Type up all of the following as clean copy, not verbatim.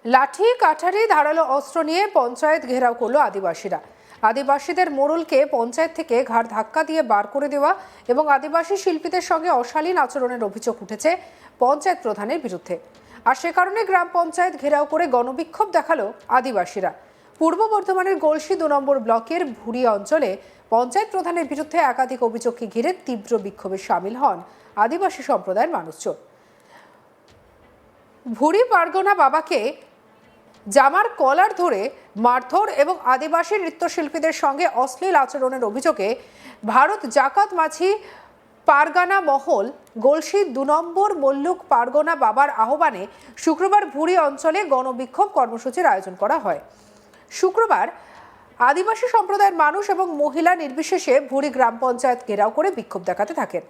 লাঠি কাঠারি ধারালো অস্ত্র নিয়ে পঞ্চায়েত ঘেরাও করলো আদিবাসীরা। আদিবাসীদের মোড়লকে পঞ্চায়েত থেকে ঘাড় ধাক্কা দিয়ে বার করে দেওয়া এবং আদিবাসী শিল্পীদের সঙ্গে অশালীন আচরণের অভিযোগ উঠেছে পঞ্চায়েত প্রধানের বিরুদ্ধে। আর সে কারণে গ্রাম পঞ্চায়েত ঘেরাও করে গণবিক্ষোভ দেখালো আদিবাসীরা। পূর্ব বর্ধমানের গলসি 2 নম্বর ব্লকের ভুরি অঞ্চলে পঞ্চায়েত প্রধানের বিরুদ্ধে একাধিক অভিযোগকে ঘিরে তীব্র বিক্ষোভে সামিল হন আদিবাসী সম্প্রদায়ের মানুষজন। ভুরি পারগনা বাবাকে জামার কলার ধরে মারধর এবং আদিবাসী নৃত্যশিল্পীদের সঙ্গে অশ্লীল আচরণের অভিযোগে ভারত জাকাত মাঝি পারগানা মহল গলসি 2 নম্বর মল্লুক পারগনা বাবার আহ্বানে শুক্রবার ভুরি অঞ্চলে গণবিক্ষোভ কর্মসূচির আয়োজন করা হয়। শুক্রবার আদিবাসী সম্প্রদায়ের মানুষ এবং মহিলা নির্বিশেষে ভুরি গ্রাম পঞ্চায়েত ঘেরাও করে বিক্ষোভ দেখাতে থাকেন।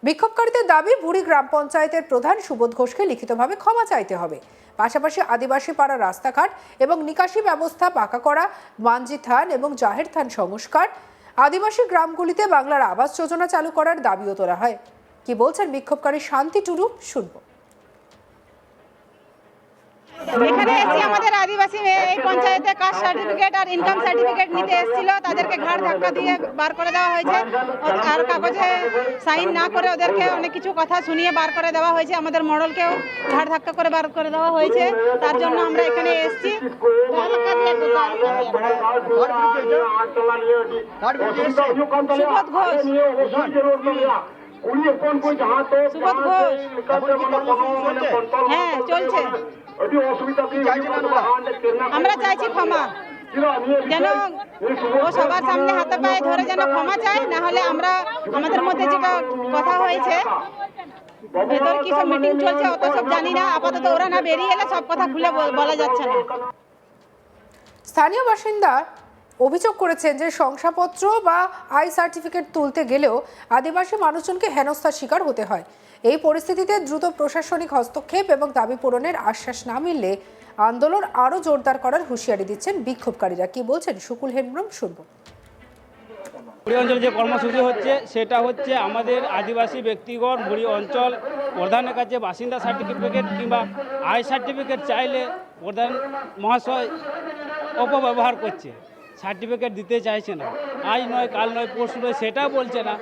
বিক্ষোভকারীদের দাবি, ভুরি গ্রাম পঞ্চায়েতের প্রধান সুবোধ ঘোষকে লিখিতভাবে ক্ষমা চাইতে হবে। পাশাপাশি আদিবাসী পাড়া রাস্তাঘাট এবং নিকাশি ব্যবস্থা পাকা করা, মানজি থান এবং জাহের থান সংস্কার, আদিবাসী গ্রামগুলিতে বাংলার আবাস যোজনা চালু করার দাবিও তোলা হয়। কি বলছেন বিক্ষোভকারী শান্তি টুডু, শুনবো। এখানে এসে আমাদের আদিবাসী এই পঞ্চায়েতে কাস্ট সার্টিফিকেট আর ইনকাম সার্টিফিকেট নিতে এসেছিল, তাদেরকে ঘাড় ধাক্কা দিয়ে বার করে দেওয়া হয়েছে আর কাগজে সাইন না করে ওদেরকে অনেক কিছু কথা শুনিয়ে বার করে দেওয়া হয়েছে। আমাদের মডেলকেও ঘাড় ধাক্কা করে বার করে দেওয়া হয়েছে। তার জন্য আমরা এখানে এসেছি। সুবোধ ঘোষ, সুবোধ ঘোষ, হ্যাঁ চলছে। আমরা চাইছি ক্ষমা, যেন ও সবার সামনে হাতে পায়ে ধরে যেন ক্ষমা চায়, না হলে আমরা আমাদের মধ্যে যেটা কথা হয়েছে ভেতর কি সব মিটিং চলছে অত সব জানি না। আপাতত ওরা না বেরিয়ে এলে সব কথা খুলে বলা যাচ্ছে না। স্থানীয় বাসিন্দা অভিযোগ করেছেন যে শংসাপত্র বা আই সার্টিফিকেট তুলতে গেলেও আদিবাসী মানুষজনকে হেনস্থার শিকার হতে হয়। এই পরিস্থিতিতে দ্রুত প্রশাসনিক হস্তক্ষেপ এবং দাবি পূরণের আশ্বাস না মিললে আন্দোলন আরও জোরদার করার হুঁশিয়ারি দিচ্ছেন বিক্ষোভকারীরা। কি বলছেন শুকুল হেমব্রম, শুনব। ভুরি অঞ্চলে যে কর্মসূচি হচ্ছে সেটা হচ্ছে আমাদের আদিবাসী ব্যক্তিগণ ভুরি অঞ্চল প্রধানের কাছে বাসিন্দা সার্টিফিকেট কিংবা আই সার্টিফিকেট চাইলে প্রধান মহাশয় অপব্যবহার করছে, সার্টিফিকেট দিতে চাইছে না। আজ নয় কাল নয় পরশু নয় সেটা বলছে না,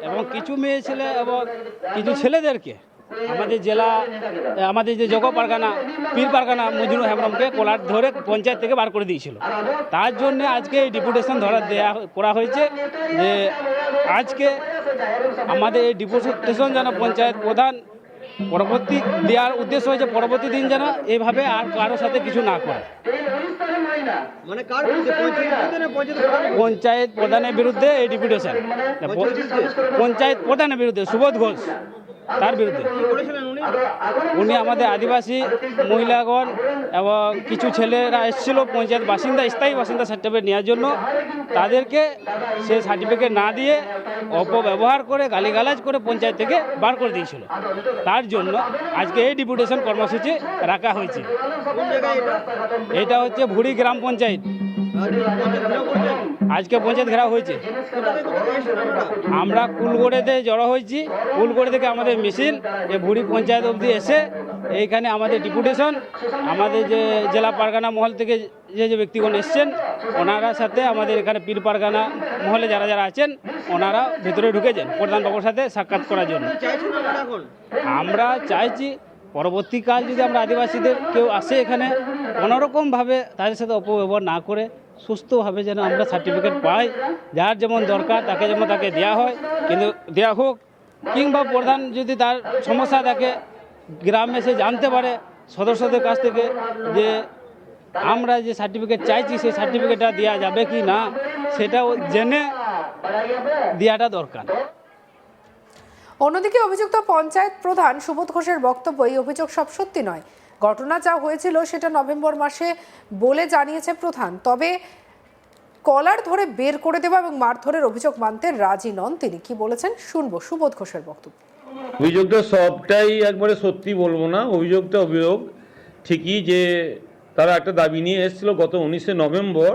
এবং কিছু মেয়ে ছেলে এবং কিছু ছেলেদেরকে আমাদের যে জগ পারগানা পীর পারগানা মজনু হেমব্রমকে কলার ধরে পঞ্চায়েত থেকে বার করে দিয়েছিল। তার জন্য আজকে এই ডেপুটেশন করা হয়েছে যে আজকে আমাদের এই ডেপুটেশন যেন পঞ্চায়েত প্রধান পরবর্তী দেওয়ার উদ্দেশ্য হয়েছে পরবর্তী দিন যেন এভাবে আর কারোর সাথে কিছু না করে। মানে পঞ্চায়েত প্রধানের বিরুদ্ধে এই ডেপুটেশন, পঞ্চায়েত প্রধানের বিরুদ্ধে সুবোধ ঘোষ, তার বিরুদ্ধে। উনি আমাদের আদিবাসী মহিলাগণ এবং কিছু ছেলেরা এসেছিল পঞ্চায়েত বাসিন্দা, স্থায়ী বাসিন্দা সার্টিফিকেট নেওয়ার জন্য, তাদেরকে সে সার্টিফিকেট না দিয়ে অপব্যবহার করে গালিগালাজ করে পঞ্চায়েত থেকে বার করে দিয়েছিল। তার জন্য আজকে এই ডেপুটেশন কর্মসূচি রাখা হয়েছে। এটা হচ্ছে ভুরি গ্রাম পঞ্চায়েত, আজকে পঞ্চায়েত ঘেরাও হয়েছে। আমরা কুলগড়েতে জড়ো হয়েছি, কুলগড়ে থেকে আমাদের মিছিল এই ভুরি পঞ্চায়েত অবধি এসে এইখানে আমাদের ডেপুটেশন, আমাদের যে জেলা পারগানা মহল থেকে যে ব্যক্তিগণ এসছেন ওনারা সাথে আমাদের এখানে পীর পারগানা মহলে যারা যারা আছেন ওনারা ভেতরে ঢুকেছেন প্রধানবাবুর সাথে সাক্ষাৎ করার জন্য। আমরা চাইছি পরবর্তীকাল যদি আমরা আদিবাসীদের কেউ আসে এখানে কোনোরকমভাবে তাদের সাথে অপব্যবহার না করে সুস্থভাবে যেন আমরা সার্টিফিকেট পাই, যার যেমন দরকার তাকে যেমন তাকে দেওয়া হয়, কিন্তু দেওয়া হোক। কিংবা প্রধান যদি তার সমস্যা থাকে গ্রামে সে জানতে পারে সদস্যদের কাছ থেকে যে আমরা যে সার্টিফিকেট চাইছি সেই সার্টিফিকেটটা দেওয়া যাবে কি না, সেটাও জেনে দেওয়াটা দরকার। অন্যদিকে অভিযুক্ত পঞ্চায়েত প্রধান সুবোধ ঘোষের বক্তব্য, এই অভিযোগ সব সত্যি নয়। ঘটনা যা হয়েছিল সেটা নভেম্বর মাসে বলে জানিয়েছে প্রধান, তবে কলার ধরে বের করে দেওয়া এবং মারধরের অভিযোগ মানতে রাজি নন তিনি। কি বলেছেন শুনবো সুবোধ ঘোষের বক্তব্য। অভিযোগটা সবটাই একবারে সত্যি বলবো না, অভিযোগটা অভিযোগ ঠিকই যে তারা একটা দাবি নিয়ে এসেছিল গত 19শে নভেম্বর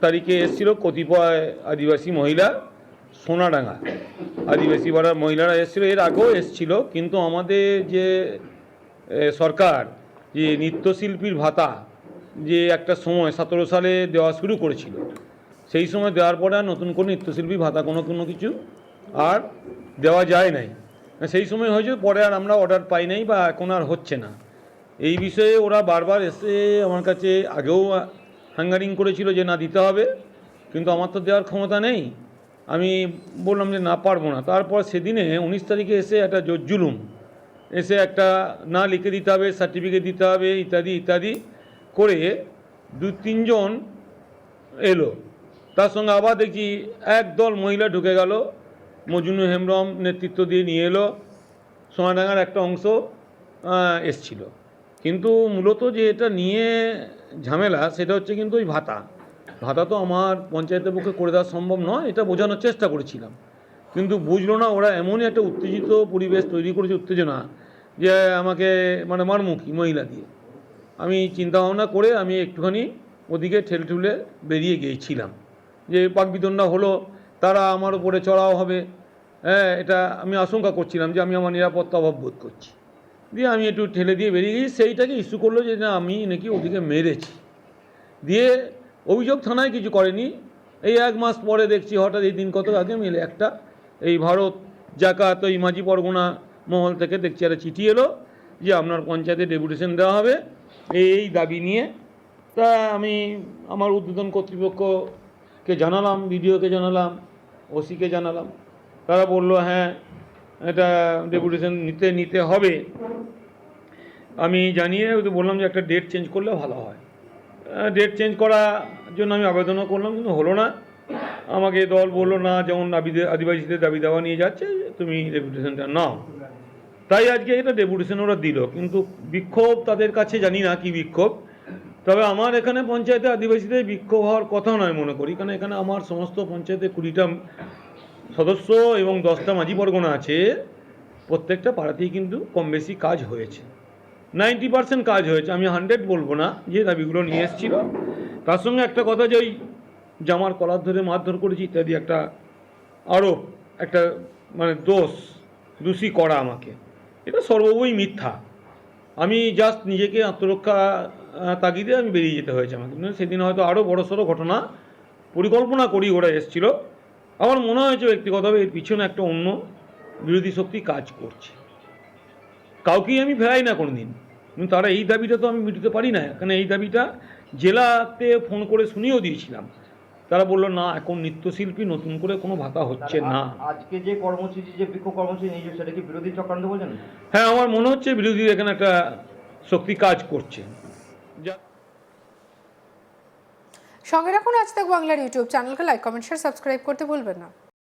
তারিখে এসেছিল কতিপয় আদিবাসী মহিলা সোনাডাঙ্গা আদিবাসী পাড়ার মহিলারা এসেছিল, এর আগেও এসেছিল, কিন্তু আমাদের যে সরকার যে নৃত্যশিল্পীর ভাতা যে একটা সময় 17 সালে দেওয়া শুরু করেছিল, সেই সময় দেওয়ার পরে আর নতুন করে নৃত্যশিল্পী ভাতা কোনো কিছু আর দেওয়া যায় নাই। সেই সময় হয়েছে, পরে আর আমরা অর্ডার পাই নাই বা এখন আর হচ্ছে না। এই বিষয়ে ওরা বারবার এসে আমার কাছে আগেও হ্যাঙ্গারিং করেছিল যে না দিতে হবে, কিন্তু আমার তো দেওয়ার ক্ষমতা নেই। আমি বললাম যে না, পারবো না। তারপর সেদিনে 19 তারিখে এসে একটা জুলুম এসে একটা না লিখে দিতে হবে, সার্টিফিকেট দিতে হবে, ইত্যাদি ইত্যাদি করে 2-3 জন এলো। তার সঙ্গে আবার দেখি একদল মহিলা ঢুকে গেল, মজনু হেমব্রম নেতৃত্ব দিয়ে নিয়ে এলো। সোনাডাঙ্গার একটা অংশ এসছিল, কিন্তু মূলত যে এটা নিয়ে ঝামেলা সেটা হচ্ছে কিন্তু ওই ভাতা তো আমার পঞ্চায়েতের পক্ষে করে দেওয়া সম্ভব নয়, এটা বোঝানোর চেষ্টা করেছিলাম, কিন্তু বুঝলো না। ওরা এমনই একটা উত্তেজিত পরিবেশ তৈরি করেছে, উত্তেজনা, যে আমাকে মানে মারমুখী মহিলা দিয়ে। আমি চিন্তা ভাবনা করে আমি একটুখানি ওদিকে ঠেলে বেরিয়ে গিয়েছিলাম, যে বাকবিতণ্ডা হলো, তারা আমার উপরে চড়াও হবে, হ্যাঁ, এটা আমি আশঙ্কা করছিলাম যে আমি আমার নিরাপত্তা অভাব বোধ করছি। দিয়ে আমি একটু ঠেলে দিয়ে বেরিয়ে গিয়ে সেইটাকে ইস্যু করলো যে না, আমি নাকি ওদিকে মেরেছি। দিয়ে অভিযোগ থানায় কিছু করেনি। এই 1 মাস পরে দেখছি হঠাৎ এই দিন কত আগে মিলে একটা এই ভারত জাকাত ওই মাঝি পরগনা মহল থেকে দেখছি একটা চিঠি এলো যে আপনার পঞ্চায়েতে ডেপুটেশন দেওয়া হবে এই দাবি নিয়ে। তা আমি আমার উদ্বোধন কর্তৃপক্ষকে জানালাম, বিডিওকে জানালাম, ওসিকে জানালাম। তারা বলল হ্যাঁ, এটা ডেপুটেশন নিতে হবে। আমি জানিয়ে বললাম যে একটা ডেট চেঞ্জ করলে ভালো হয়। ডেট চেঞ্জ করার জন্য আমি আবেদনও করলাম, কিন্তু হলো না। আমাকে দল বললো না, যেমন আদিবাসীদের দাবি দাওয়া নিয়ে যাচ্ছে, তুমি ডেপুটেশনটা নাও। তাই আজকে এটা ডেপুটেশন ওরা দিল, কিন্তু বিক্ষোভ তাদের কাছে জানি না কি বিক্ষোভ। তবে আমার এখানে পঞ্চায়েতে আদিবাসীদের বিক্ষোভ হওয়ার কথা নয় মনে করি, কারণ এখানে আমার সমস্ত পঞ্চায়েতে 20টা সদস্য এবং 10টা মাঝি পরগনা আছে। প্রত্যেকটা পাড়াতেই কিন্তু কম বেশি কাজ হয়েছে, 90% কাজ হয়েছে। আমি 100 বলবো না, যে দাবিগুলো নিয়ে এসেছিল। তার সঙ্গে একটা কথা যে ওই জামার কলার ধরে মারধর করেছি ইত্যাদি একটা আরোপ, একটা মানে দোষী করা আমাকে, এটা সর্ববই মিথ্যা। আমি জাস্ট নিজেকে আত্মরক্ষা তাগিদে আমি বেরিয়ে যেতে হয়েছে আমাকে। সেদিন হয়তো আরও বড়সড় ঘটনা পরিকল্পনা করি ওরা এসেছিল। আমার মনে হয়েছে ব্যক্তিগতভাবে এর পিছনে একটা অন্য বিরোধী শক্তি কাজ করছে। কাউকেই আমি ফেরাই না কোনো দিন, কিন্তু তারা এই দাবিটা তো আমি মিটাতে পারি না। কারণ এই দাবিটা জেলাতে ফোন করে শুনিয়েও দিয়েছিলাম, তারা বললো না, এখন নৃত্যশিল্পী নতুন করে কোনো ভাতা হচ্ছে না। আজকে যে কর্মসূচি, যে বিক্ষোভ কর্মসূচি নিয়েছে, সেটা কি বিরোধী চক্রান্ত বলছেন? হ্যাঁ, আমার মনে হচ্ছে বিরোধী এখানে একটা শক্তি কাজ করছে। সঙ্গে রাখুন আজ তাক বাংলার ইউটিউব চ্যানেলকে লাইক, কমেন্ট, শেয়ার, সাবস্ক্রাইব করতে ভুলবেন না।